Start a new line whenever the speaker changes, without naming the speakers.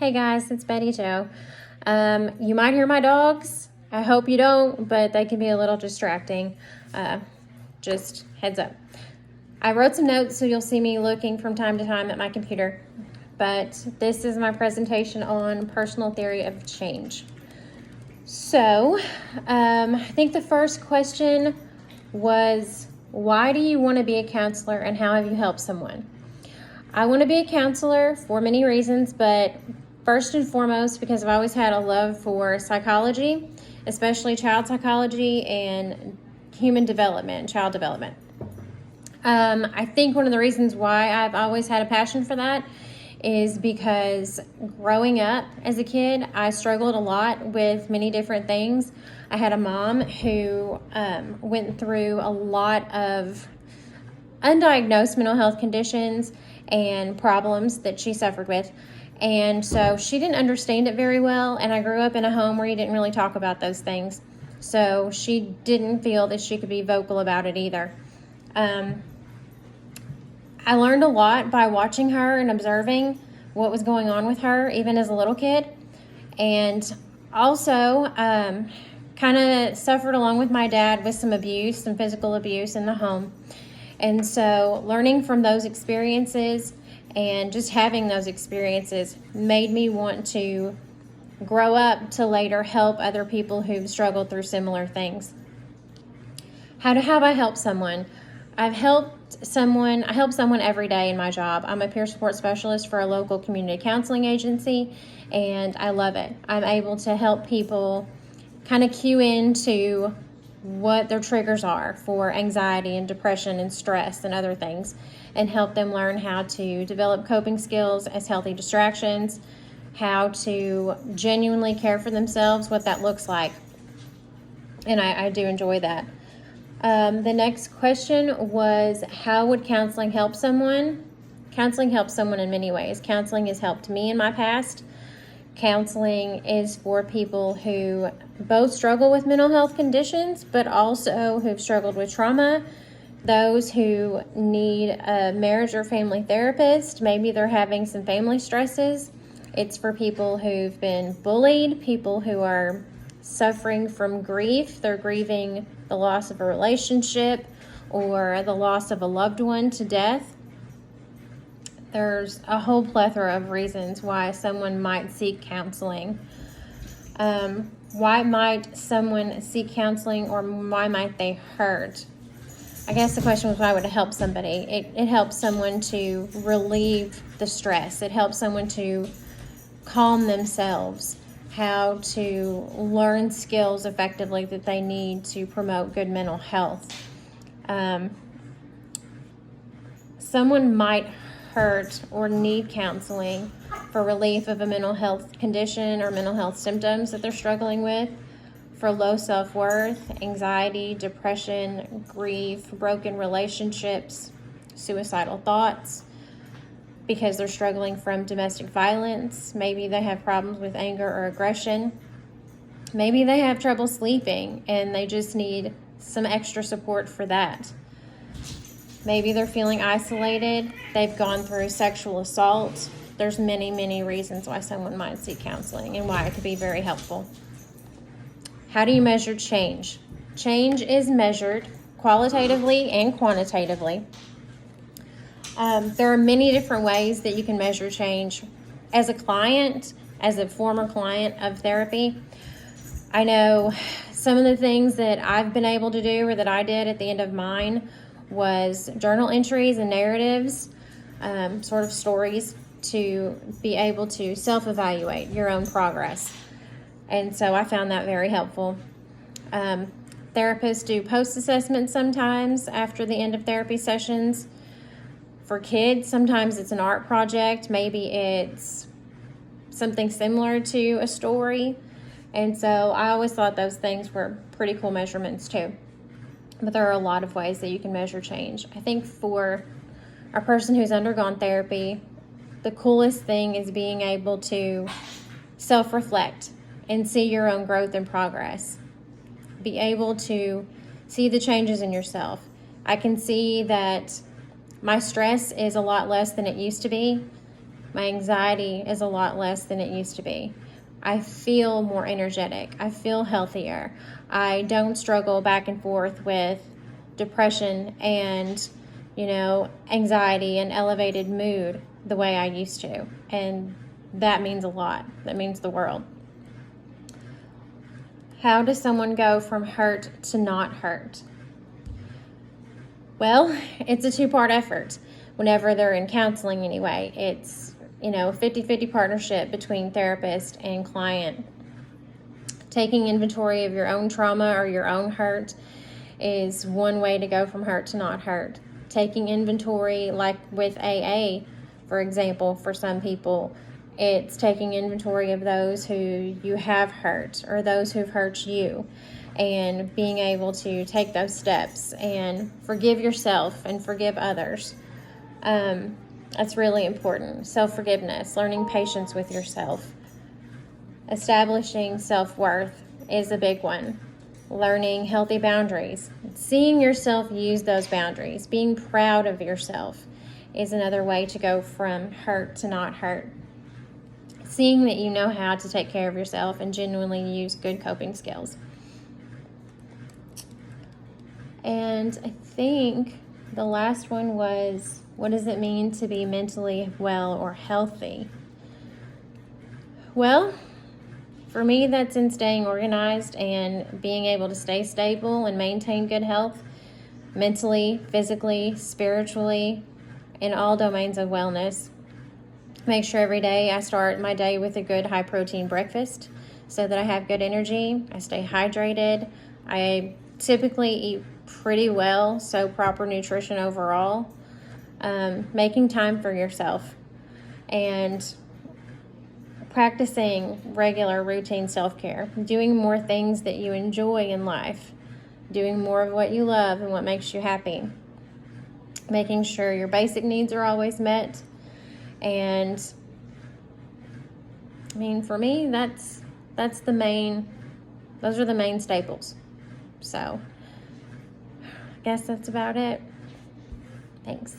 Hey guys, it's Betty Jo. You might hear my dogs. I hope you don't, but they can be a little distracting. Just heads up. I wrote some notes, so you'll see me looking from time to time at my computer. But this is my presentation on personal theory of change. So, I think the first question was, why do you want to be a counselor and how have you helped someone? I want to be a counselor for many reasons, but first and foremost, because I've always had a love for psychology, especially child psychology and human development, child development. I think one of the reasons why I've always had a passion for that is because growing up as a kid, I struggled a lot with many different things. I had a mom who went through a lot of undiagnosed mental health conditions and problems that she suffered with. And so she didn't understand it very well, and I grew up in a home where you didn't really talk about those things. So she didn't feel that she could be vocal about it either. I learned a lot by watching her and observing what was going on with her, even as a little kid. And also kind of suffered along with my dad with some abuse, some physical abuse in the home. And so learning from those experiences and just having those experiences made me want to grow up to later help other people who've struggled through similar things. How have I helped someone? I help someone every day in my job. I'm a peer support specialist for a local community counseling agency, and I love it. I'm able to help people kind of cue into what their triggers are for anxiety and depression and stress and other things, and help them learn how to develop coping skills as healthy distractions, how to genuinely care for themselves, what that looks like. And I do enjoy that. The next question was, how would counseling help someone? Counseling helps someone in many ways. Counseling has helped me in my past. Counseling is for people who both struggle with mental health conditions, but also who've struggled with trauma, those who need a marriage or family therapist. Maybe they're having some family stresses. It's for people who've been bullied, people who are suffering from grief. They're grieving the loss of a relationship or the loss of a loved one to death. There's a whole plethora of reasons why someone might seek counseling. Why might someone seek counseling, or why might they hurt? I guess the question was, why would it help somebody? It helps someone to relieve the stress. It helps someone to calm themselves, how to learn skills effectively that they need to promote good mental health. Someone might hurt or need counseling for relief of a mental health condition or mental health symptoms that they're struggling with, for low self-worth, anxiety, depression, grief, broken relationships, suicidal thoughts, because they're struggling from domestic violence. Maybe they have problems with anger or aggression. Maybe they have trouble sleeping and they just need some extra support for that. Maybe they're feeling isolated. They've gone through sexual assault. There's many, many reasons why someone might seek counseling and why it could be very helpful. How do you measure change? Change is measured qualitatively and quantitatively. There are many different ways that you can measure change. As a client, as a former client of therapy, I know some of the things that I've been able to do, or that I did at the end of mine, was journal entries and narratives, sort of stories, to be able to self-evaluate your own progress. And so I found that very helpful. Therapists do post-assessments sometimes after the end of therapy sessions. For kids, sometimes it's an art project. Maybe it's something similar to a story. And so I always thought those things were pretty cool measurements too. But there are a lot of ways that you can measure change. I think for a person who's undergone therapy, the coolest thing is being able to self-reflect and see your own growth and progress. Be able to see the changes in yourself. I can see that my stress is a lot less than it used to be. My anxiety is a lot less than it used to be. I feel more energetic. I feel healthier. I don't struggle back and forth with depression and, anxiety and elevated mood the way I used to. And that means a lot. That means the world. How does someone go from hurt to not hurt? Well, it's a two-part effort. Whenever they're in counseling anyway, it's, 50-50 partnership between therapist and client. Taking inventory of your own trauma or your own hurt is one way to go from hurt to not hurt. Taking inventory, like with AA, for example, for some people, it's taking inventory of those who you have hurt or those who've hurt you, and being able to take those steps and forgive yourself and forgive others. That's really important. Self-forgiveness, learning patience with yourself. Establishing self-worth is a big one. Learning healthy boundaries. Seeing yourself use those boundaries. Being proud of yourself is another way to go from hurt to not hurt. Seeing that you know how to take care of yourself and genuinely use good coping skills. And I think the last one was, what does it mean to be mentally well or healthy? Well, for me, that's in staying organized and being able to stay stable and maintain good health mentally, physically, spiritually, in all domains of wellness. Make sure every day I start my day with a good high-protein breakfast so that I have good energy. I stay hydrated. I typically eat pretty well, so proper nutrition overall. Making time for yourself and practicing regular routine self-care, doing more things that you enjoy in life, doing more of what you love and what makes you happy, making sure your basic needs are always met. And for me, those are the main staples. So I guess that's about it. Thanks.